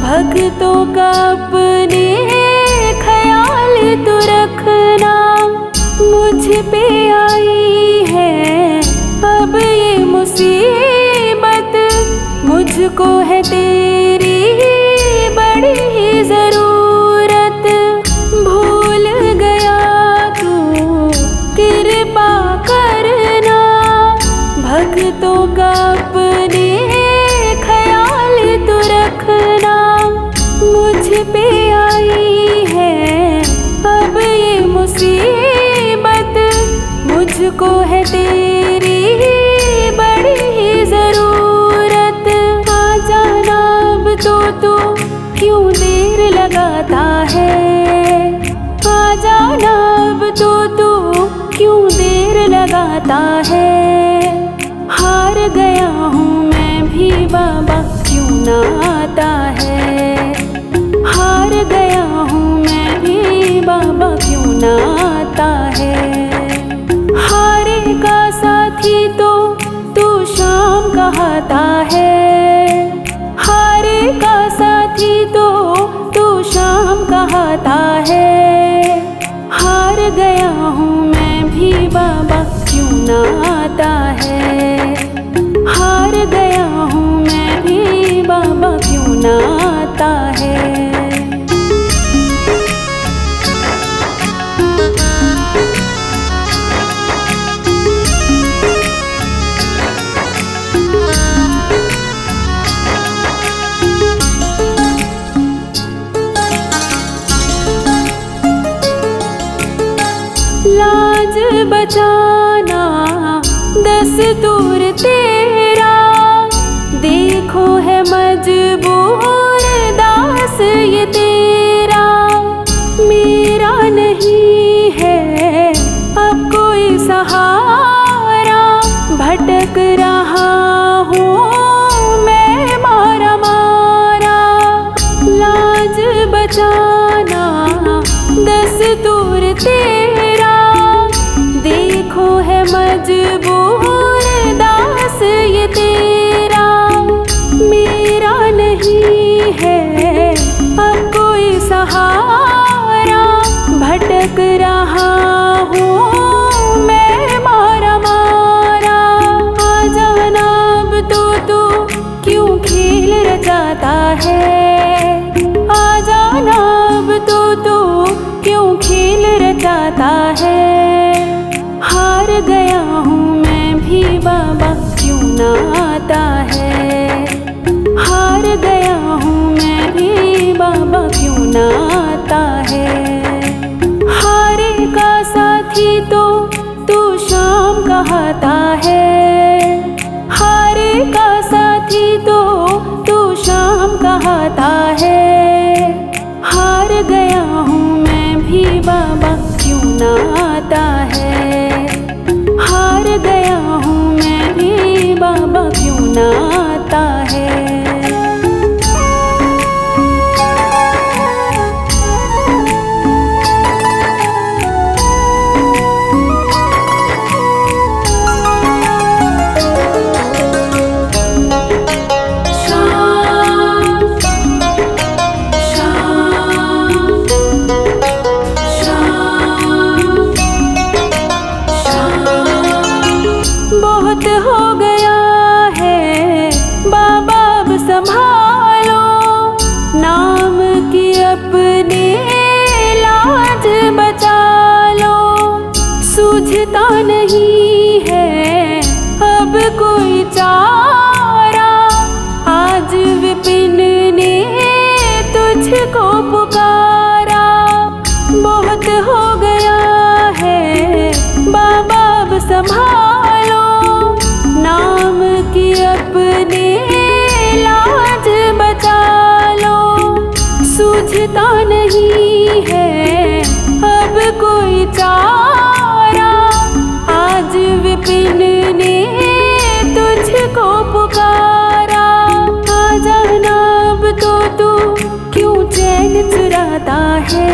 भक्तों का अपने ख्याल तो रखना। मुझ पे आई है अब ये मुसीबत, मुझको है तेरी बड़ी ही ज़रूरत। भूल गया तू कृपा करना, भक्तों का अपने ख्याल तो रखना। मुझ पे आई है अब ये मुसीबत, मुझको है तेरी बड़ी ही ज़रूरत। आ जाना अब तो तू क्यों देर लगाता है, आ जाना अब तो तू क्यों देर लगाता है। हार गया हूँ मैं भी बाबा क्यों ना आता है, हार गया हूँ मैं भी बाबा क्यों ना आता है। हारे का साथी तो तू शाम कहता है, हारे का साथी तो तू शाम कहता है। हार गया हूँ मैं भी बाबा क्यों ना आता है, हार गया हूँ मैं भी बाबा क्यों ना आता है। लाज बचाना दस्तूर तेरा, देखो है मजबूर दास ये तेरा। मेरा नहीं है अब कोई सहारा, भटक रहा हूँ मैं मारा मारा। लाज बचाना दस्तूर तेरा, देखो है मजबूर दास ये तेरा। मेरा नहीं है अब कोई सहारा, भटक रहा हूँ मैं मारा मारा। आ जाना अब तो तू क्यों खेल रचाता है, आ जाना अब तो तू क्यों खेल रचाता है। हार गया हूँ मैं भी बाबा क्यों ना आता है, हार गया हूँ मैं भी बाबा क्यों ना आता है। हारे का साथी तो तू शाम कहता है, हारे का साथी तो तू शाम कहता है। हार गया हूँ मैं भी बाबा क्यों ना आता है, हार गया हूँ मैं भी बाबा क्यों ना आता है। बहुत हो गया है सूझता नहीं है अब कोई चारा। आज विपिन ने तुझको पुकारा, बहुत हो गया है बाबा अब संभालो। नाम की अपने लाज बचा लो। सूझता नहीं है अब कोई चारा। आज विपिन ने तुझको पुकारा। आ जाना अब तो तू क्यों चैन चुराता है।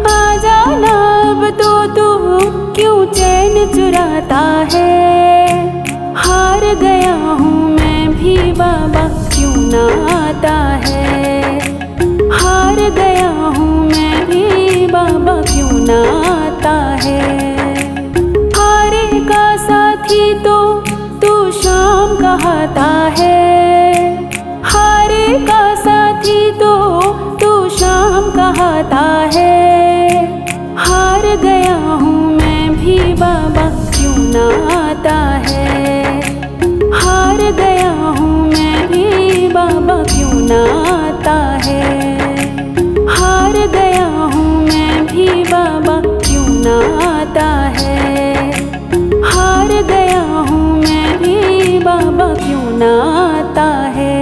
आ जाना अब तो तू क्यों चैन चुराता है। हार गया हूँ मैं भी बाबा क्यों ना आता है। हार गया हूँ मैं भी बाबा क्यों ना आता है। हारे का साथी तो तू शाम कहता है। हारे का साथी तो तू शाम कहता है। हार गया हूँ मैं भी बाबा क्यों ना आता है। हार गया हूँ मैं भी बाबा क्यों ना आता है। हार गया हूँ मैं भी बाबा क्यों ना आता है। हार गया हूँ मैं भी बाबा क्यों ना आता है।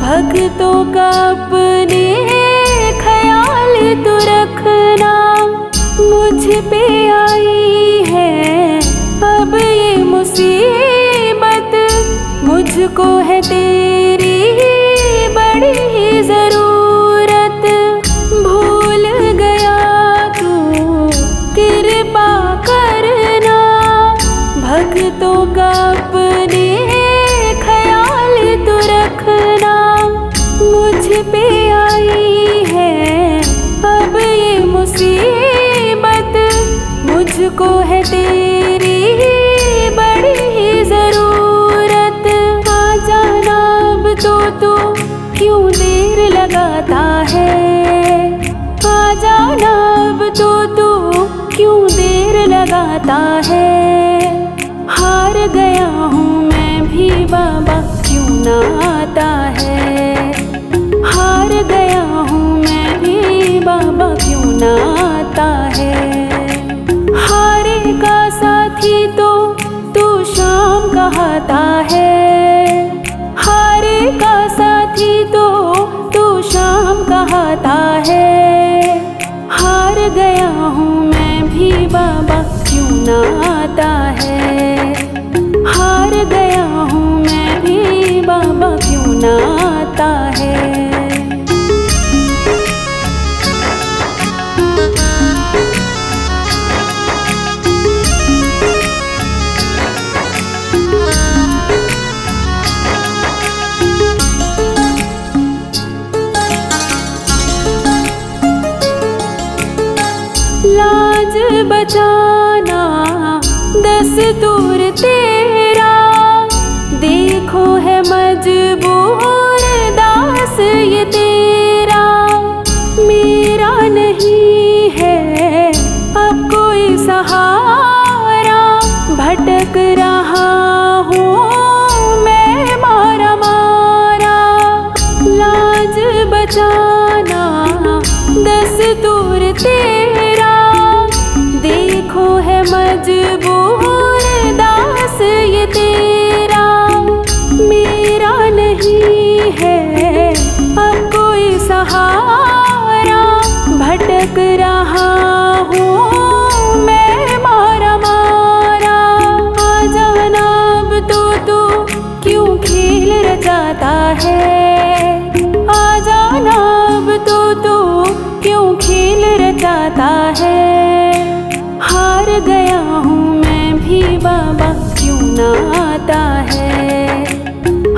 भक्तों का अपने ख्याल तो रखना। मुझ पे आई है अब ये मुसीबत। मुझको है तेरी बड़ी ही ज़रूरत। भूल गया तू कृपा करना। भक्तों का अपने ख्याल तो रखना। मुझ पे आई है अब ये मुसीबत। मुझको है तेरी बड़ी ही ज़रूरत। आ जाना अब तो तू क्यों देर लगाता है। आ जाना अब तो तू क्यों देर लगाता है। हार गया हूँ मैं भी बाबा क्यों ना आता है। हार गया हूँ मैं भी बाबा क्यों ना आता है। हारे का साथी तो तू शाम कहता है। हारे का साथी तो तू शाम कहता है। हार गया हूँ मैं भी बाबा क्यों ना आता है। हार गया हूँ मैं भी बाबा क्यों ना आता है। लाज बचाना दस्तूर तेरा। देखो है मजबूर दास ये तेरा। मेरा नहीं है अब कोई सहारा। भटक रहा हूँ मैं मारा मारा। लाज बचाना दस्तूर तेरा। देखो है मजबूर दास ये तेरा। है। आ जाना अब तो तू क्यों खेल रचाता है। हार गया हूँ मैं भी बाबा क्यों ना आता है।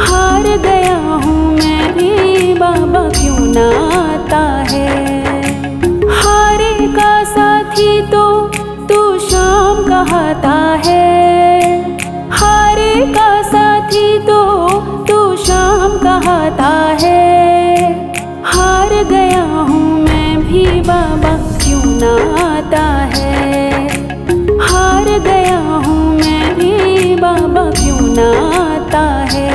हार गया हूँ मैं भी बाबा क्यों ना आता है। हारे का साथी तो तू शाम कहता है। हारे का साथी तो तू शाम कहता है। हार गया हूँ मैं भी बाबा क्यों ना आता है। हार गया हूँ मैं भी बाबा क्यों ना आता है।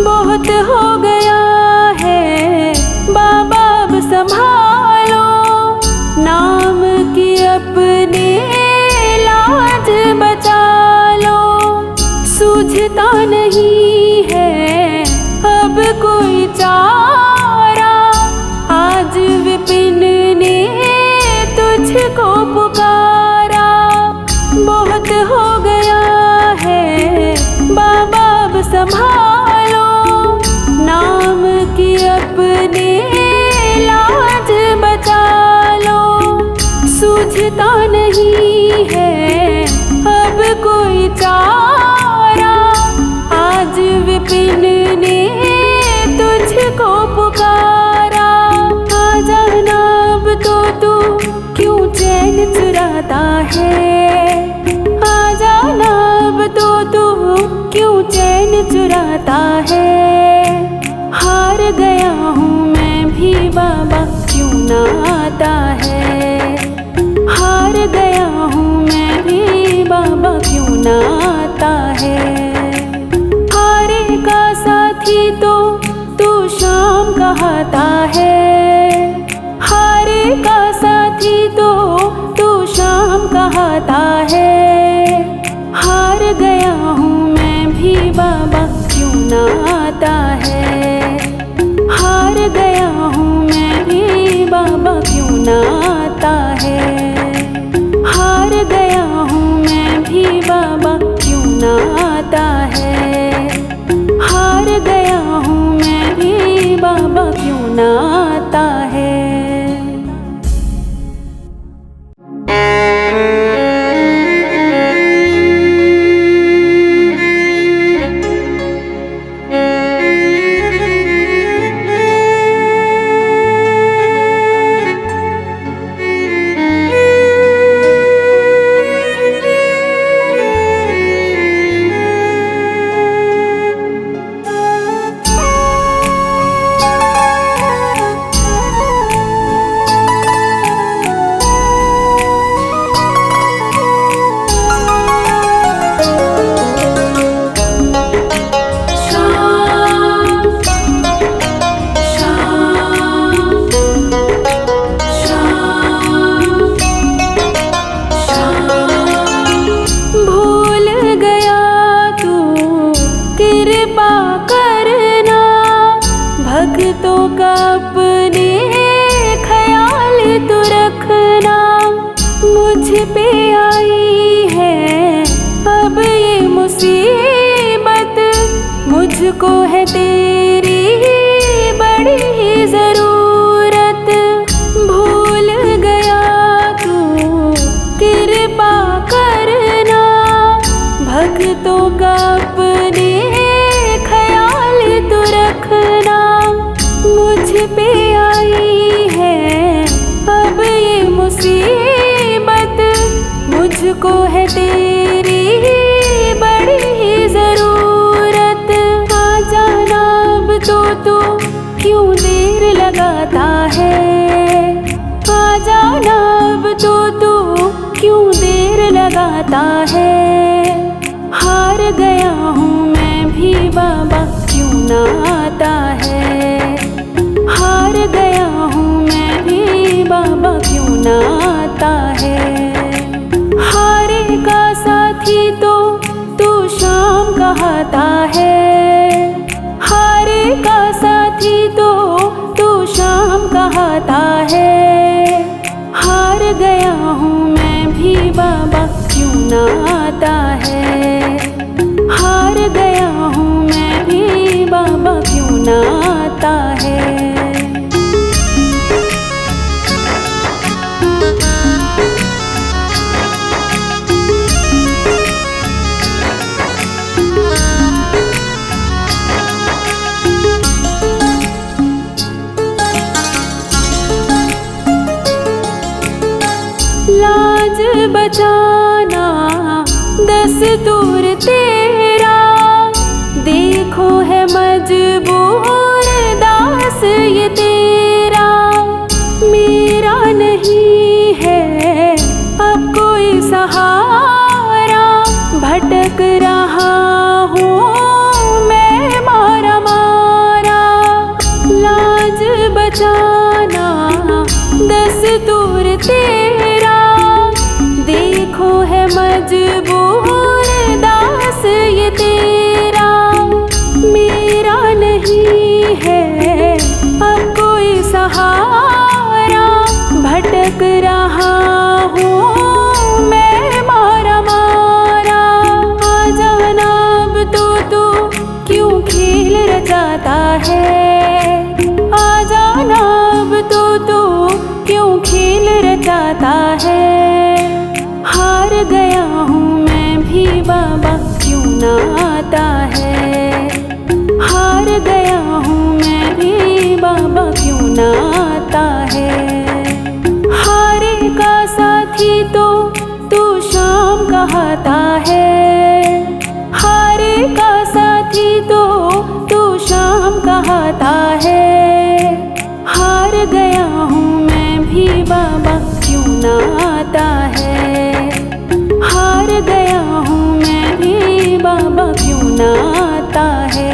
बहुत हो गया है बाबा अब संभालो। नाम की अपने लाज बचा लो। सूझता नहीं है अब कोई चारा। आज विपिन ने तुझको पुकारा। बहुत हो गया है बाबा अब संभालो। नाम की अपने लाज बचा लो। सूझता नहीं है अब कोई चारा। आज विपिन ने तुझको पुकारा। आ जाना अब तो तू क्यों चैन चुराता है। आ जाना अब तो तू क्यों चैन चुराता है। हार गया हूँ मैं भी बाबा क्यों ना आता है। हार गया हूँ मैं भी बाबा क्यों ना आता है। हारे का साथी तो तू शाम कहता है। हारे का साथी तो तू शाम कहता है। हार गया हूँ मैं भी बाबा क्यों ना आता है। हार गया हूँ मैं भी बाबा क्यों ना आता है। हार गया हूँ मैं भी बाबा क्यों ना आता है। हार गया हूँ मैं भी बाबा क्यों ना आता है। भक्तों का अपने ख्याल तो रखना। मुझ पे आई है अब ये मुसीबत। मुझको है तेरी बड़ी ही ज़रूरत। भूल गया तू कृपा करना। भक्तों का अपने ख्याल तो रखना। मुझ पे आई है अब ये मुसीबत। मुझको है तेरी बड़ी ही ज़रूरत। आ जाना अब तो तू क्यों देर लगाता है। आ जाना अब तो तू क्यों देर लगाता है। हार गया हूँ मैं भी बाबा क्यों ना आता है। हार गया हूँ मैं भी बाबा साथी तो तू शाम कहता है। हार गया हूँ मैं भी बाबा क्यों ना आता है। हार गया हूँ मैं भी बाबा क्यों ना आता है। लाज बचाना दस्तूर तेरा, देखो है मजबूर दास ये तेरा। मेरा नहीं है अब कोई सहारा, भटक रहा हूँ मैं मारा मारा। लाज बचाना दस्तूर तेरा, देखो है मजबूर दास ये तेरा। मेरा नहीं है अब कोई सहारा, भटक रहा हूँ मैं मारा मारा। आ जाना अब तो तू क्यों खेल रचाता है। आ जाना अब तो तू क्यों खेल रचाता है। हार गया हूँ मैं भी बाबा क्यों ना आता है। हार गया हूँ मैं भी बाबा क्यों ना आता है। हारे का साथी तो तू शाम कहता है। हारे का साथी तो तू शाम कहता है। हार गया हूँ मैं भी बाबा क्यों ना आता है। हार गया हूँ मैं भी बाबा क्यों ना आता है।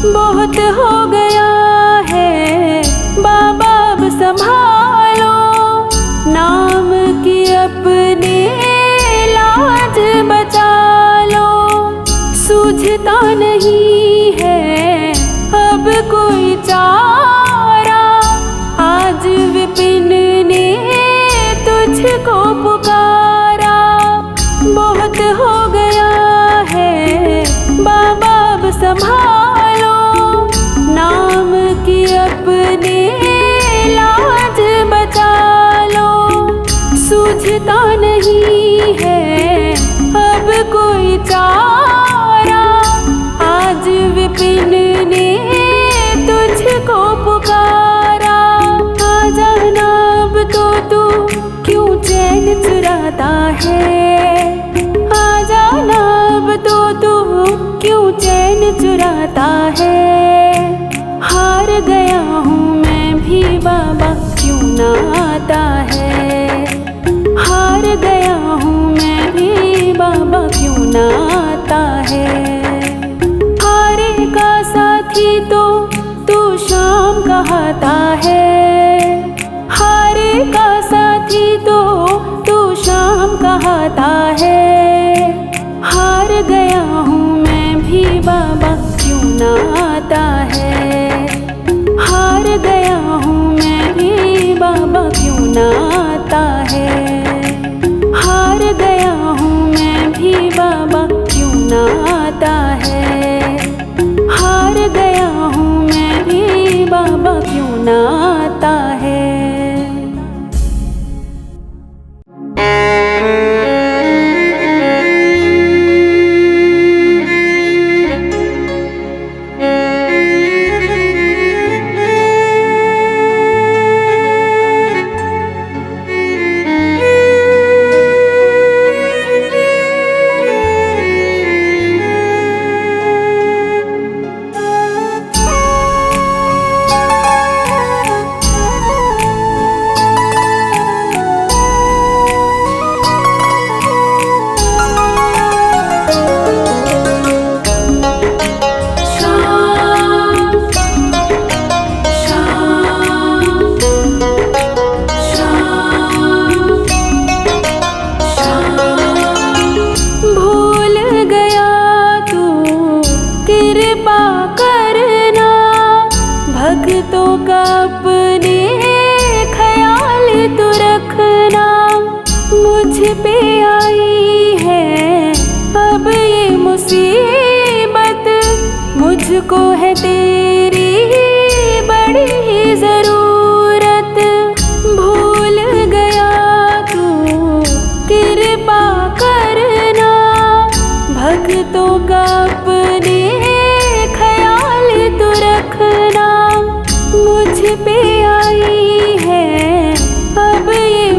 बहुत हो गया है बाबा अब संभालो, नाम की अपने लाज बचा लो। सूझता नहीं है अब कोई चारा, आज विपिन ने तुझको पुकारा। बहुत हो गया है बाबा अब संभालो, नाम की अपने लाज बचा लो। सूझता नहीं है अब कोई चारा, आज विपिन ने तुझको पुकारा। आ जाना अब तो तू क्यों चैन चुराता है। आ जाना अब तो तू क्यों चैन चुराता है। हार गया हूँ मैं भी बाबा क्यों ना आता है। हार गया हूँ मैं भी बाबा क्यों ना आता है। हारे का साथी तो तू शाम कहता है। हारे का साथी तो तू शाम कहता है। हार गया हूँ मैं भी बाबा क्यों ना आता है। हार गया हूँ मैं भी बाबा क्यों ना आता है। हार गया हूँ मैं भी बाबा क्यों ना आता है। हार गया हूँ मैं भी बाबा क्यों ना आता है।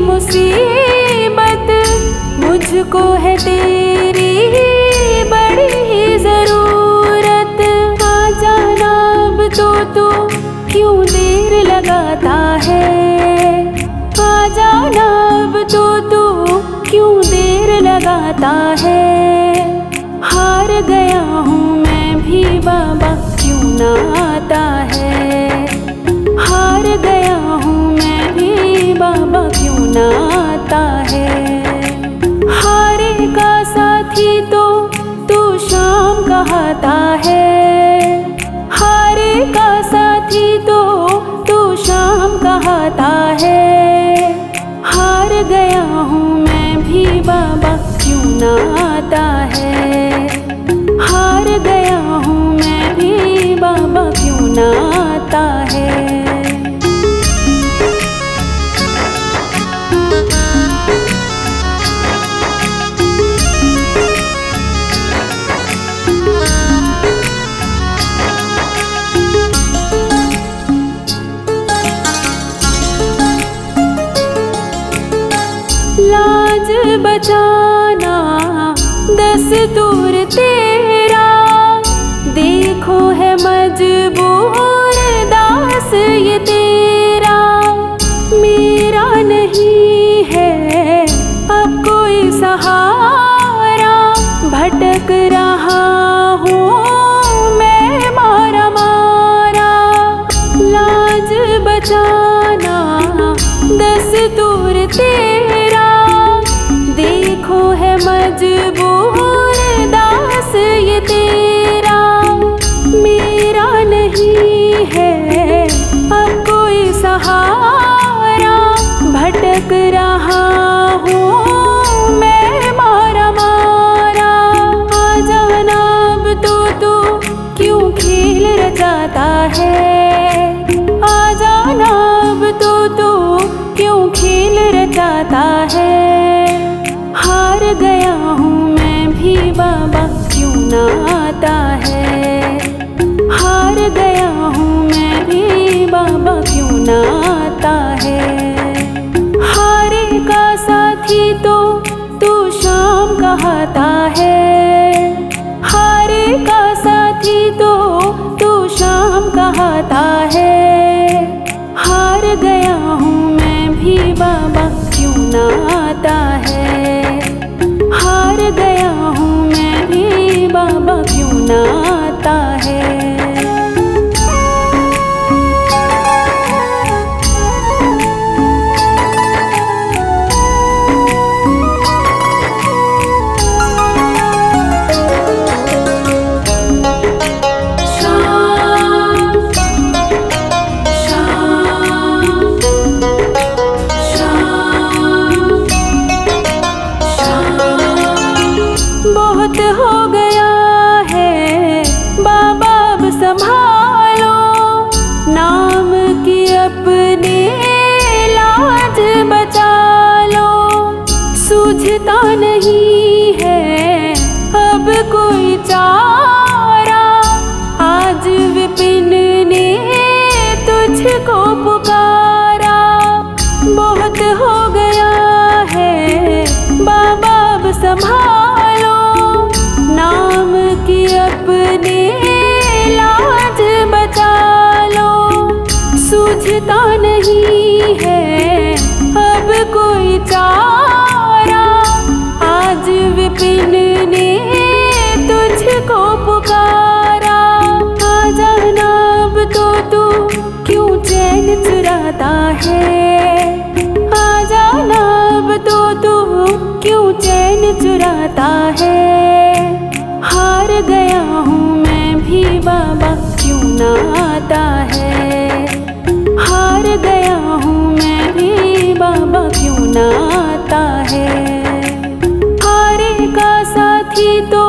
मुसीबत, मुझको है तेरी बड़ी ही ज़रूरत। आ जाना अब तो तू क्यों देर लगाता है, आ जाना अब तो तू क्यों देर लगाता है। हार गया हूँ मैं भी बाबा क्यों ना आता है, हार गया हूँ मैं भी बाबा क्यों ना आता है। हारे का साथी तो तू शाम कहता है, हारे का साथी तो तू शाम कहता है। हार गया हूँ मैं भी बाबा क्यों ना आता है, हार गया हूँ मैं भी बाबा क्यों ना आता है। लाज बचाना दस्तूर तेरा, देखो है मजबूर दास ये तेरा। मेरा नहीं है अब कोई सहारा, भटक रहा हूँ मैं मारा मारा। लाज बचाना दस्तूर तेरा, देखो है मजबूर दास ये तेरा। मेरा नहीं है अब कोई सहारा, भटक रहा हूँ मैं मारा मारा। आ जाना अब तो तू क्यों खेल रचाता है, आ जाना अब तो तू क्यों खेल रचाता है। हार गया हूँ मैं भी बाबा क्यों ना आता है, हार गया हूँ मैं भी बाबा क्यों ना आता है। हारे का साथी तो तू शाम कहता है, हारे का साथी तो तू शाम कहता है। हार गया हूँ मैं भी बाबा क्यों ना आता है, हार गया हूँ मैं भी बाबा क्यों ना आता है। बहुत हो गया है बाबा अब संभालो, नाम की अपने लाज बचा लो। सूझता नहीं है अब कोई चारा, आज विपिन ने तुझको पुकारा। बहुत हो गया है बाबा अब संभालो, नाम की अपने लाज बचा लो। सूझता नहीं है अब कोई चारा, आज विपिन ने तुझको पुकारा। आ जाना अब तो तू क्यों चैन चुराता है, आ जाना अब तो तू क्यों चैन चुराता है। हार गया हूँ मैं भी बाबा क्यों ना आता है, हार गया हूँ मैं भी बाबा क्यों ना आता है। हारे का साथी तो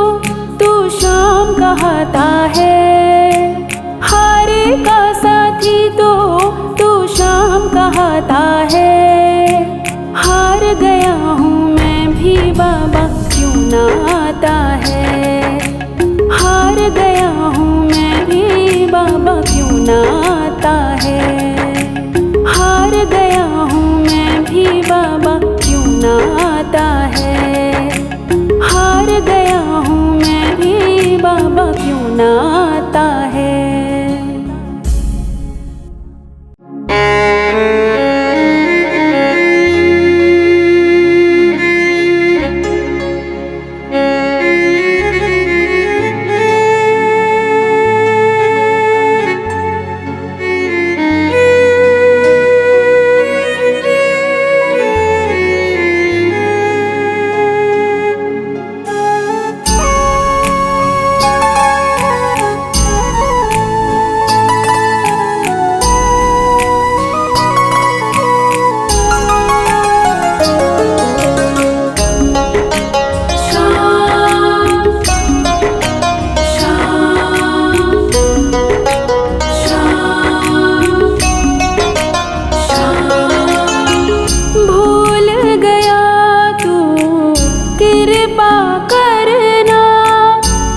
तू शाम कहता है, हारे का साथी तो तू शाम कहता है। हार गया हूँ मैं भी बाबा क्यों ना आता है, हार गया हूँ मैं भी बाबा क्यों ना आता है। हार गया हूँ मैं भी बाबा ना आता है। हार गया हूँ मैं भी बाबा क्यों ना आता है।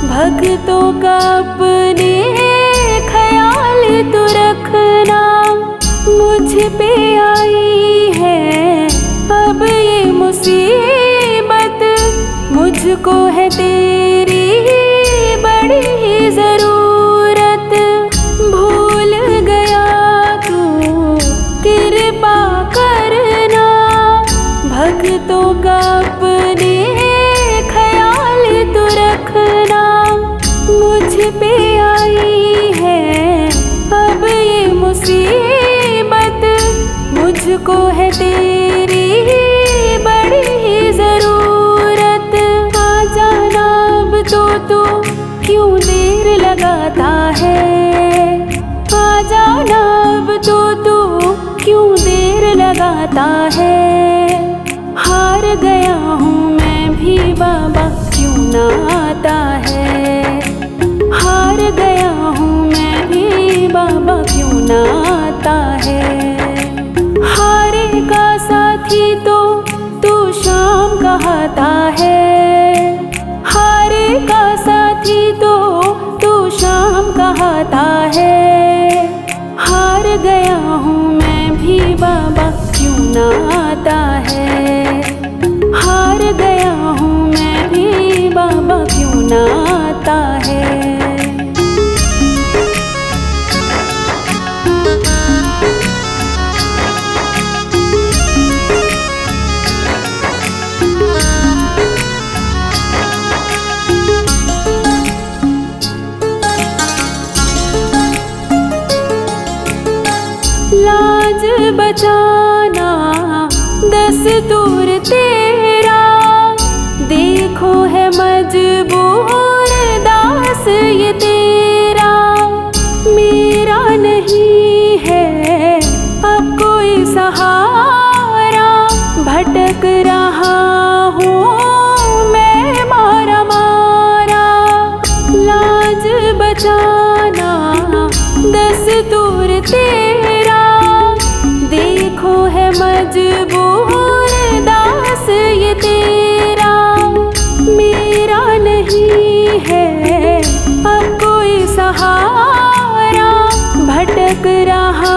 भक्तों का अपने ख्याल तो रखना। मुझ पे आई है अब ये मुसीबत, मुझको है तेरी बड़ी ही ज़रूरत। भूल गया तू कृपा करना, भक्तों का अपने ख्याल तो रखना। मुझ पे आई है अब ये मुसीबत, मुझको है तेरी बड़ी ही ज़रूरत। आ जाना अब तो तू क्यों देर लगाता है। आ जाना अब तो तू क्यों देर लगाता है। हार गया हूँ मैं भी बाबा क्यों ना आता है। हार गया हूँ मैं भी बाबा क्यों ना आता है। हारे का साथी तो तू शाम कहता है। हारे का साथी तो तू शाम कहता है। हार गया हूँ मैं भी बाबा क्यों ना आता है। हार गया हूँ मैं भी बाबा क्यों ना आता है। लाज बचाना दस्तूर तेरा, देखो है मजबूर दास ये तेरा। मेरा नहीं है अब कोई सहारा, भटक रहा हूँ मैं मारा मारा। लाज बचाना दस्तूर तेरा, देखो है मजबूर दास ये तेरा। मेरा नहीं है अब कोई सहारा, भटक रहा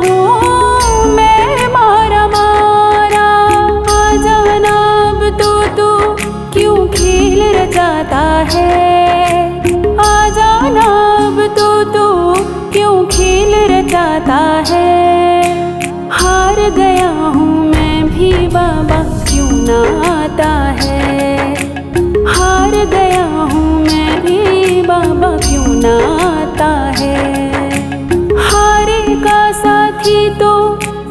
हूँ मैं मारा मारा। आ जाना अब तो तू क्यों खेल रचाता है। आ जाना अब तो तू क्यों खेल रचाता है। हार गया हूँ मैं भी बाबा क्यों ना आता है। हार गया हूँ मैं भी बाबा क्यों ना आता है। हारे का साथी तो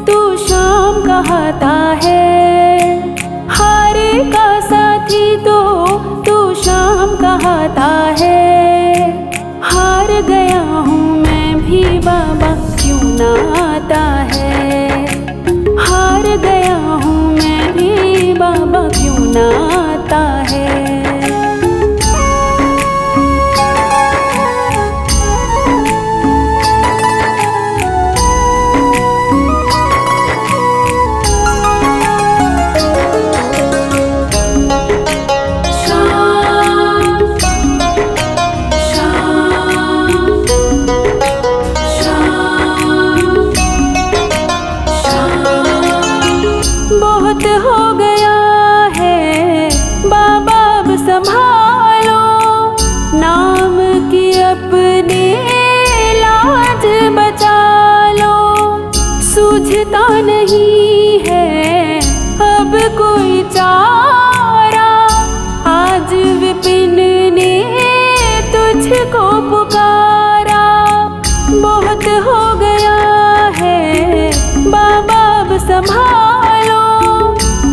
तू शाम कहता है। हारे का साथी तो तू शाम कहता है। हार गया हूँ मैं भी बाबा क्यों ना आता है। हार गया हूँ मैं भी बाबा क्यों ना आता है। बहुत हो गया है बाबा, अब संभालो नाम की अपने लाज बचा लो। सूझता नहीं है अब कोई चारा, आज विपिन ने तुझको पुकारा। बहुत हो गया है बाबा, अब संभालो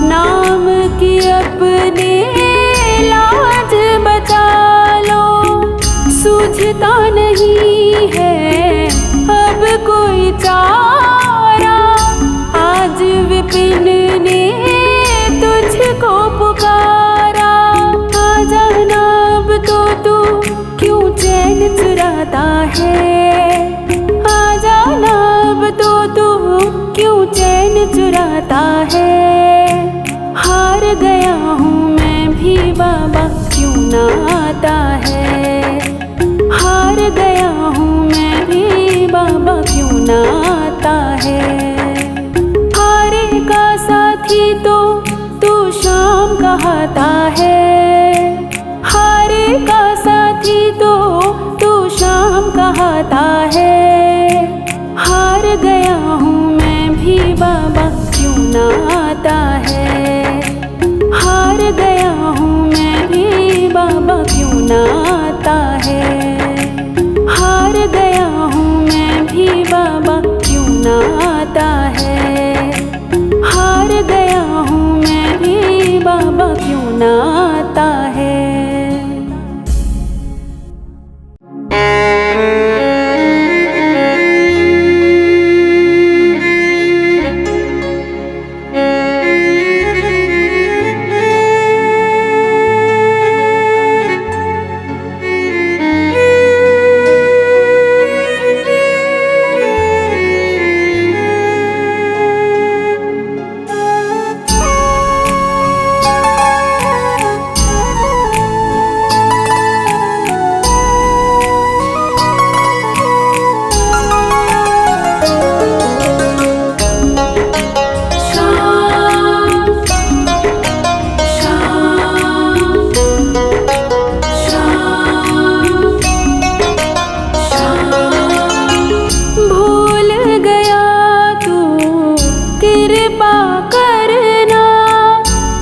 नाम की अपने लाज बचा लो। सूझता नहीं है अब कोई चारा, आज विपिन ने तुझको पुकारा। आ जाना अब तो तू क्यों चैन चुराता है, आ जाना अब तो तू क्यों चैन चुराता है। हार गया हूँ मैं भी बाबा, क्यों ना आता है। हार गया हूँ मैं भी बाबा, क्यों ना आता है। हारे का साथी तो तू शाम कहता है, हारे का साथी तो तू शाम कहता है। हार गया हूँ मैं भी बाबा, क्यों ना आता है। हार गया हूँ मैं भी बाबा, क्यों ना आता है। हार गया हूँ मैं भी बाबा, क्यों ना आता है। हार गया हूँ मैं भी बाबा, क्यों ना आता है।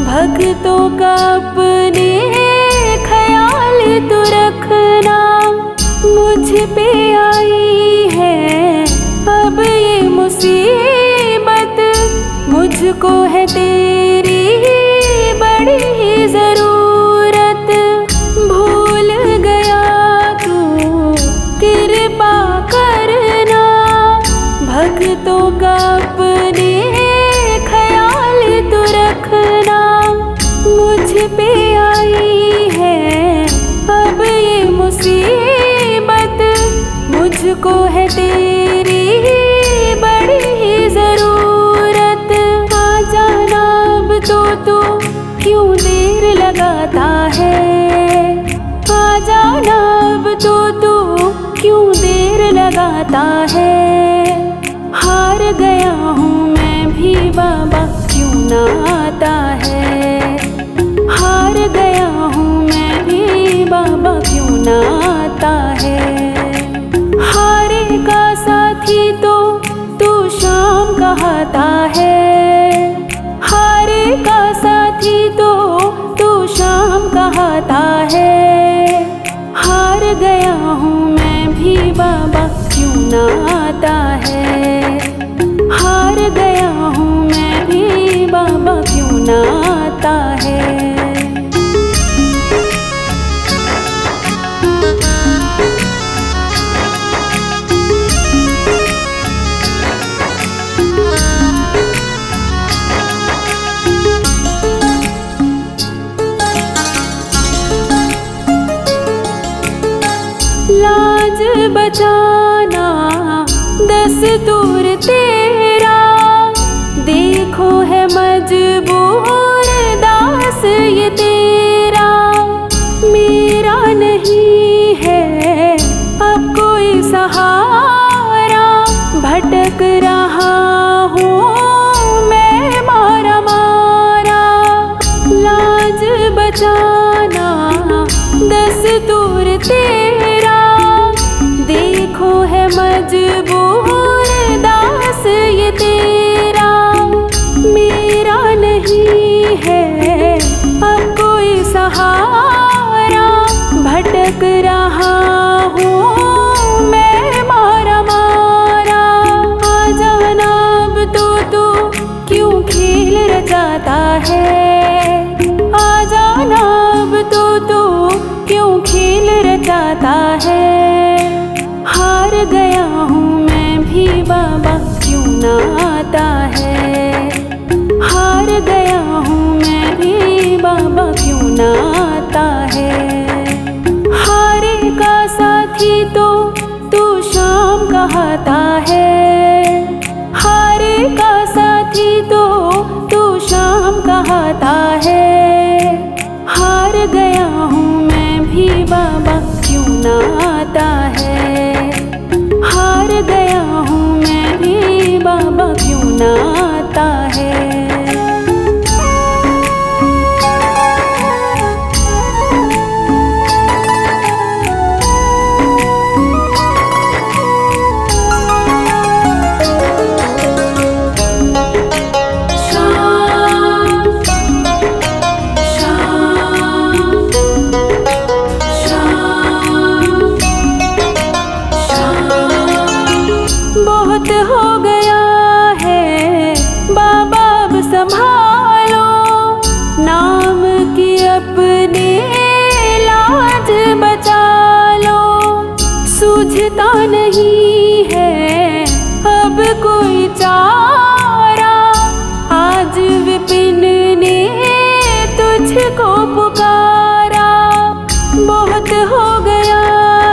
भक्तों का अपने ख्याल तो रखना। मुझ पे आई है अब ये मुसीबत, मुझको है तेरी बड़ी ही ज़रूरत। भूल गया तू कृपा करना, भक्तों का अपने ख्याल तो रखना। मुझ पे आई है अब ये मुसीबत, मुझको है तेरी बड़ी ही ज़रूरत। आ जाना अब तो तू क्यों देर लगाता है, आ जाना अब तो तू क्यों देर लगाता है। हार गया हूँ मैं भी बाबा, क्यों ना आता है। हार गया हूँ मैं भी बाबा, क्यों ना आता है। हारे का साथी तो तू शाम कहता है, हारे का साथी तो तू शाम कहता है। हार गया हूँ मैं भी बाबा, क्यों ना आता है। हार गया हूँ मैं भी बाबा, क्यों ना आता है। लाज बचाना दस्तूर तेरा, देखो है मजबूर दास ये तेरा। मेरा नहीं है अब कोई सहारा, भटक रहा हूँ मैं मारा मारा। बचाना दस्तूर तेरा। देखो है मजबूर दास ये तेरा, मेरा नहीं है अब कोई सहारा। भटक रहा हूँ मैं मारा मारा। आ जाना अब तो तू क्यों खेल रचाता है। आ जाना अब तो तू क्यों खेल रचाता है। हार गया हूँ मैं भी बाबा क्यों ना आता है। हार गया हूँ मैं भी बाबा क्यों ना आता है। हारे का साथी तो तू शाम कहता है। हारे का साथी तो तू शाम कहता है। हार गया हूँ मैं भी बाबा क्यों ना आता है। हार गया हूँ मैं भी बाबा क्यों ना आता है। बहुत हो गया है बाबा अब संभालो। नाम की अपने लाज बचा लो। सूझता नहीं है अब कोई चारा। आज विपिन ने तुझको पुकारा। बहुत हो गया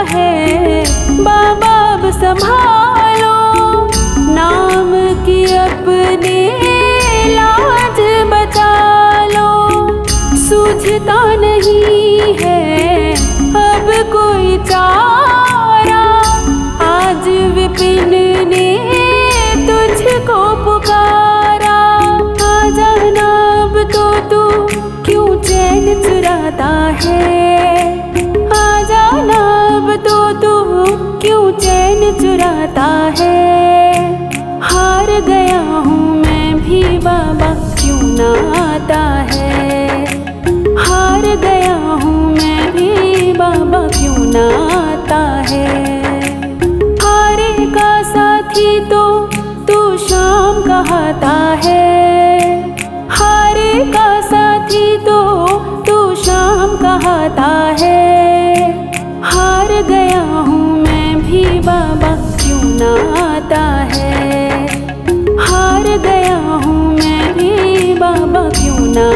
है बाबा अब संभालो। नाम की अपने लाज बचा लो। सूझता नहीं है अब कोई चारा। आज विपिन ने तुझको पुकारा। आ जाना अब तो तू क्यों चैन चुराता है। आ जाना अब तो तू क्यों चैन चुराता है। हार गया हूँ मैं भी बाबा क्यों ना आता है। हार गया हूँ मैं भी बाबा क्यों ना आता है। हारे का साथी तो तू शाम कहता है। हारे का साथी तो तू शाम कहता है। हार गया हूँ मैं भी बाबा क्यों ना आता है। हार गया हूँ मैं भी बाबा क्यों ना